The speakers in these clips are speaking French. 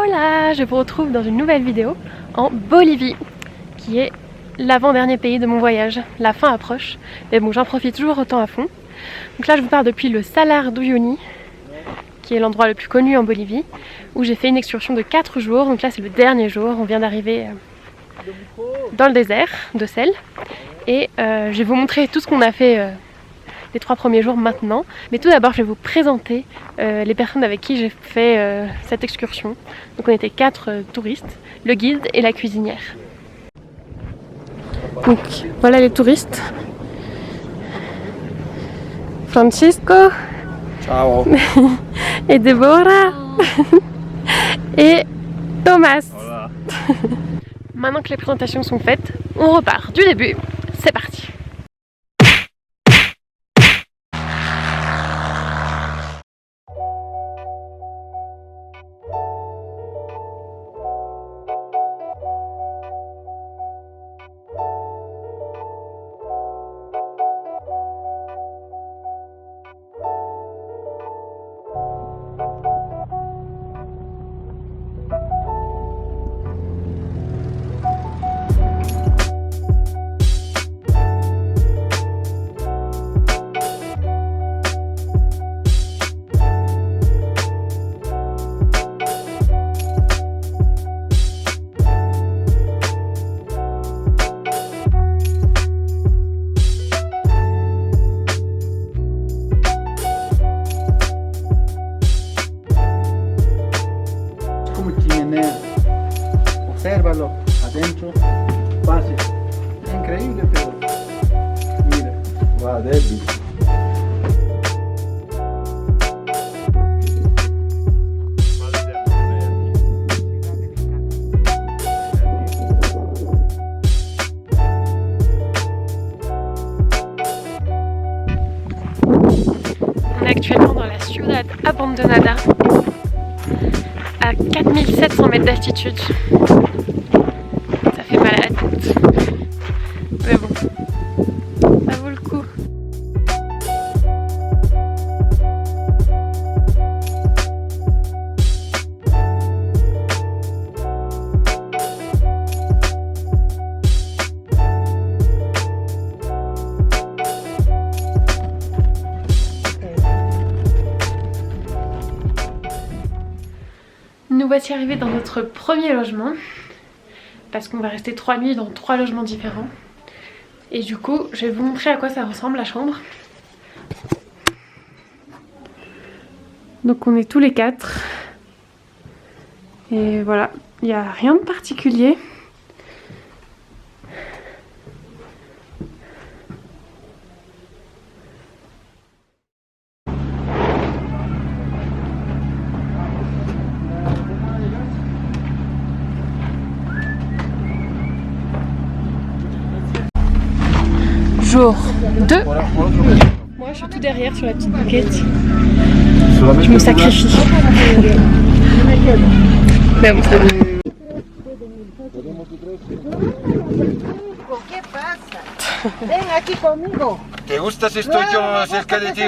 Hola, je vous retrouve dans une nouvelle vidéo en Bolivie, qui est l'avant-dernier pays de mon voyage. La fin approche, mais bon, j'en profite toujours autant à fond. Donc là, je vous pars depuis le Salar d'Uyuni, qui est l'endroit le plus connu en Bolivie, où j'ai fait une excursion de 4 jours. Donc là, c'est le dernier jour, on vient d'arriver dans le désert de sel. Et je vais vous montrer tout ce qu'on a fait les 3 premiers jours maintenant. Mais tout d'abord, je vais vous présenter les personnes avec qui j'ai fait cette excursion. Donc on était 4 touristes, le guide et la cuisinière. Donc voilà les touristes. Francisco. Ciao. Et Deborah. Et Thomas. Hola. Maintenant que les présentations sont faites, on repart du début. C'est parti. Obsérvalo adentro, fácil, es increíble, pero mira, va débil. On est actuellement dans la Ciudad Abandonada, à 4700 mètres d'altitude. Ça fait mal à la tête. Mais bon, ça vaut le coup. Nous voici arrivés dans notre premier logement, parce qu'on va rester 3 nuits dans 3 logements différents. Et du coup, je vais vous montrer à quoi ça ressemble la chambre. Donc on est tous les 4. Et voilà, il n'y a rien de particulier. Jour 2. Moi je suis tout derrière sur la petite banquette. Je me sacrifie. Mais bon, c'est bon. ¿Qué pasa? Ven aquí conmigo. ¿Te gusta si estoy yo cerca de ti?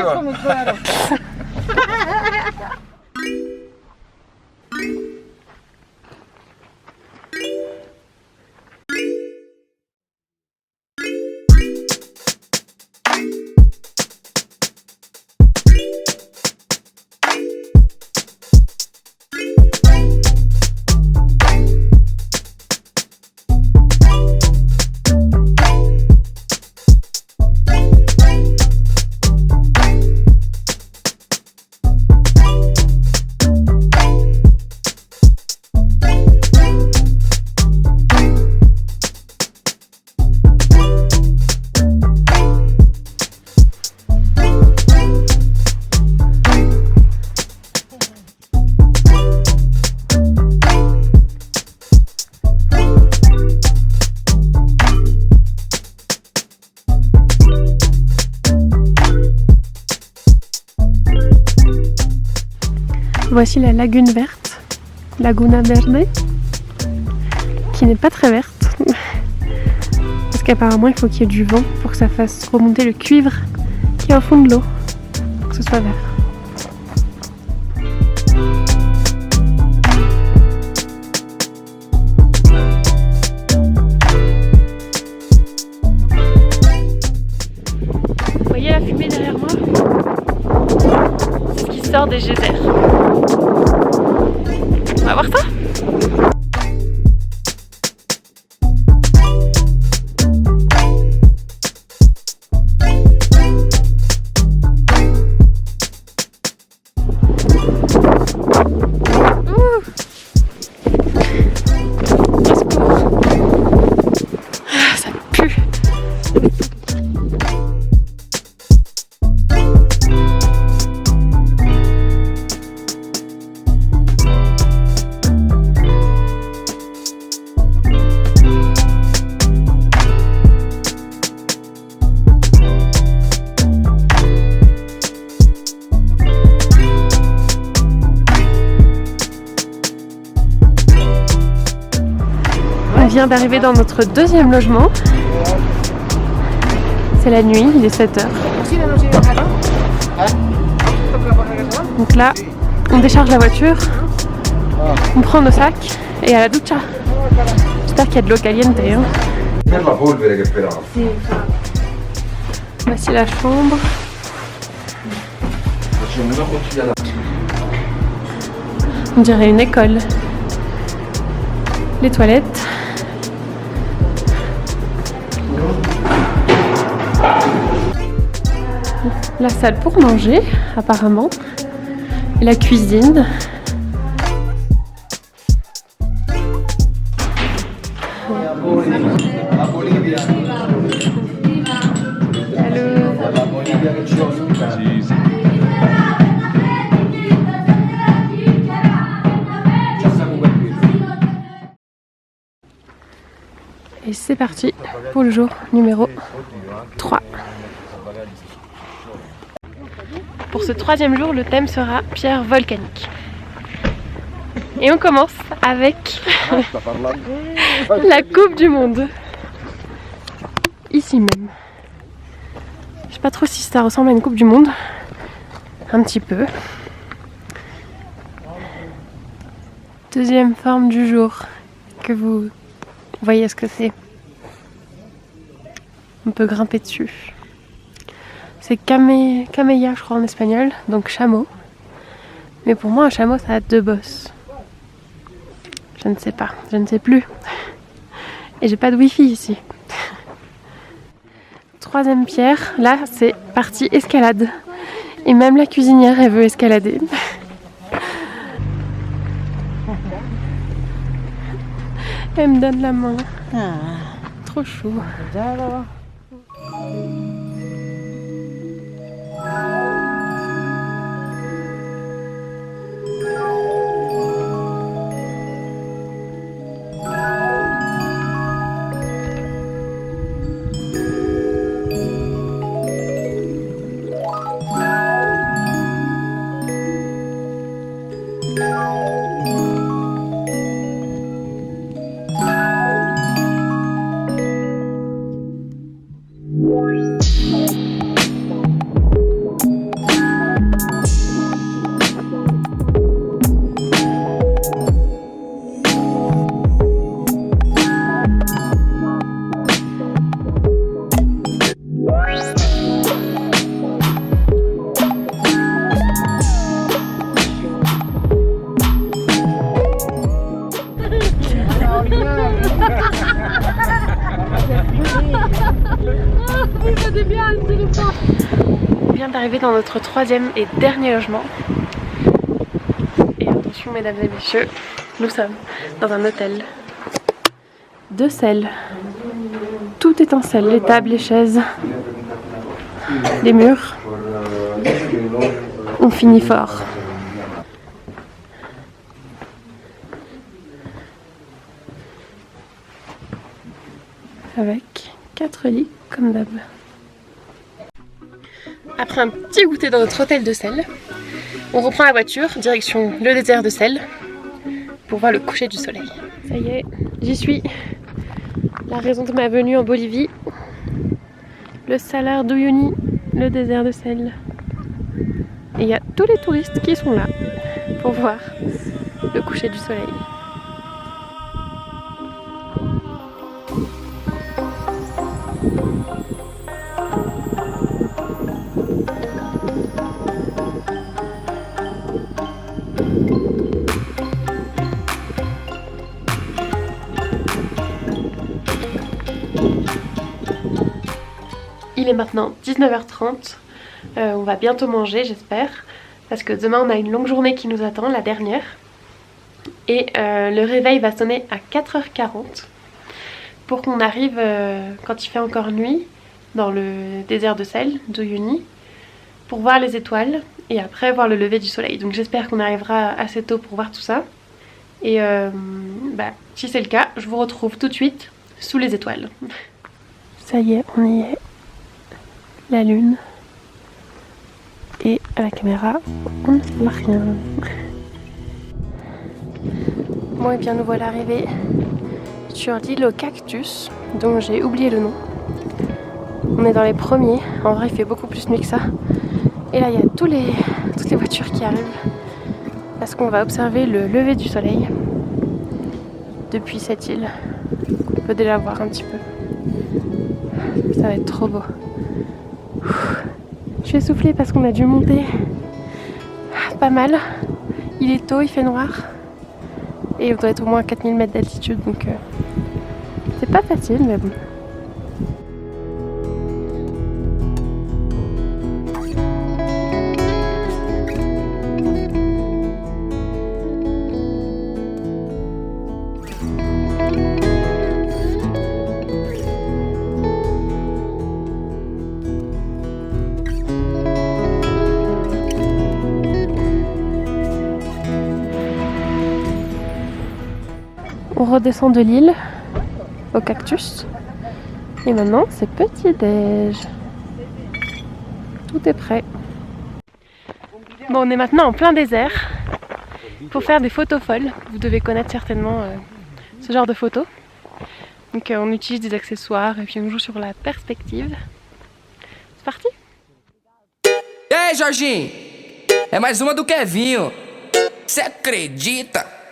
Voici la lagune verte, Laguna Verde, qui n'est pas très verte, parce qu'apparemment il faut qu'il y ait du vent pour que ça fasse remonter le cuivre qui est au fond de l'eau, pour que ce soit vert. va voir ça. On vient d'arriver dans notre deuxième logement. C'est la nuit, il est 7h. Donc là, on décharge la voiture, on prend nos sacs et à la ducha. J'espère qu'il y a de l'eau caliente. Hein. Voici la chambre. On dirait une école. Les toilettes. La salle pour manger, apparemment. Et la cuisine. Et c'est parti pour le jour numéro 3. Pour ce troisième jour, le thème sera pierre volcanique. Et on commence avec la Coupe du Monde. Ici même. Je sais pas trop si ça ressemble à une Coupe du Monde. Un petit peu. Deuxième forme du jour. Que vous voyez ce que c'est. On peut grimper dessus. C'est camella, je crois, en espagnol, donc chameau. Mais pour moi, un chameau, ça a 2 bosses. Je ne sais pas, je ne sais plus. Et j'ai pas de wifi ici. Troisième pierre, là, c'est partie escalade. Et même la cuisinière, elle veut escalader. Elle me donne la main. Trop chou. On vient d'arriver dans notre troisième et dernier logement. Et attention mesdames et messieurs, nous sommes dans un hôtel de sel. Tout est en sel, les tables, les chaises, les murs. On finit fort. Avec 4 lits comme d'hab. Après un petit goûter dans notre hôtel de sel, on reprend la voiture, direction le désert de sel, pour voir le coucher du soleil. Ça y est, j'y suis. La raison de ma venue en Bolivie, le Salar d'Uyuni, le désert de sel. Et il y a tous les touristes qui sont là pour voir le coucher du soleil. Il est maintenant 19h30. On va bientôt manger, j'espère. Parce que demain, on a une longue journée qui nous attend, la dernière. Et le réveil va sonner à 4h40. Pour qu'on arrive, quand il fait encore nuit, dans le désert de sel d'Uyuni, pour voir les étoiles et après voir le lever du soleil. Donc j'espère qu'on arrivera assez tôt pour voir tout ça. Et si c'est le cas, je vous retrouve tout de suite sous les étoiles. Ça y est, on y est. La lune. Et à la caméra, on ne voit rien. Bon, et bien nous voilà arrivés sur l'île aux cactus, dont j'ai oublié le nom. On est dans les premiers. En vrai, il fait beaucoup plus nuit que ça. Et là, il y a toutes les voitures qui arrivent. Parce qu'on va observer le lever du soleil depuis cette île. On peut déjà voir un petit peu. Ça va être trop beau. Je suis essoufflée parce qu'on a dû monter pas mal. Il est tôt, il fait noir. Et on doit être au moins à 4000 mètres d'altitude. Donc c'est pas facile, mais bon. On redescend de l'île au cactus et maintenant c'est petit déj. Tout est prêt. Bon, on est maintenant en plein désert pour faire des photos folles. Vous devez connaître certainement ce genre de photos. Donc on utilise des accessoires et puis on joue sur la perspective. C'est parti. E aí, Jorginho? É mais uma do Kevinho. Cê acredita?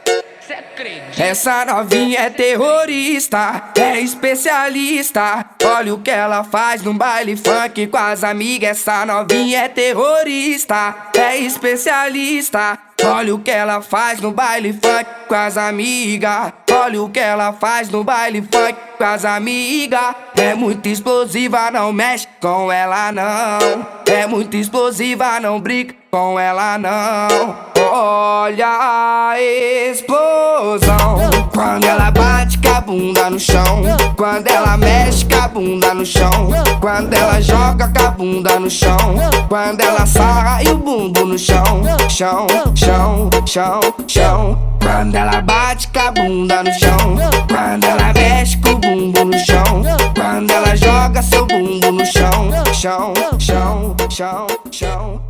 Essa novinha é terrorista, é especialista. Olha o que ela faz no baile funk com as amigas. Essa novinha é terrorista, é especialista. Olha o que ela faz no baile funk com as amigas. Olha o que ela faz no baile funk com as amigas. É muito explosiva, não mexe com ela não. É muito explosiva, não brinca com ela não. Olha a explosão quando ela bate com a bunda no chão, quando ela mexe com a bunda no chão, quando ela joga com a bunda no chão, quando ela sarra e o bumbum no chão, chão, chão, chão, chão. Quando ela bate com a bunda no chão, quando ela mexe com o bumbum no chão, quando ela joga seu bumbum no chão, chão, chão, chão, chão.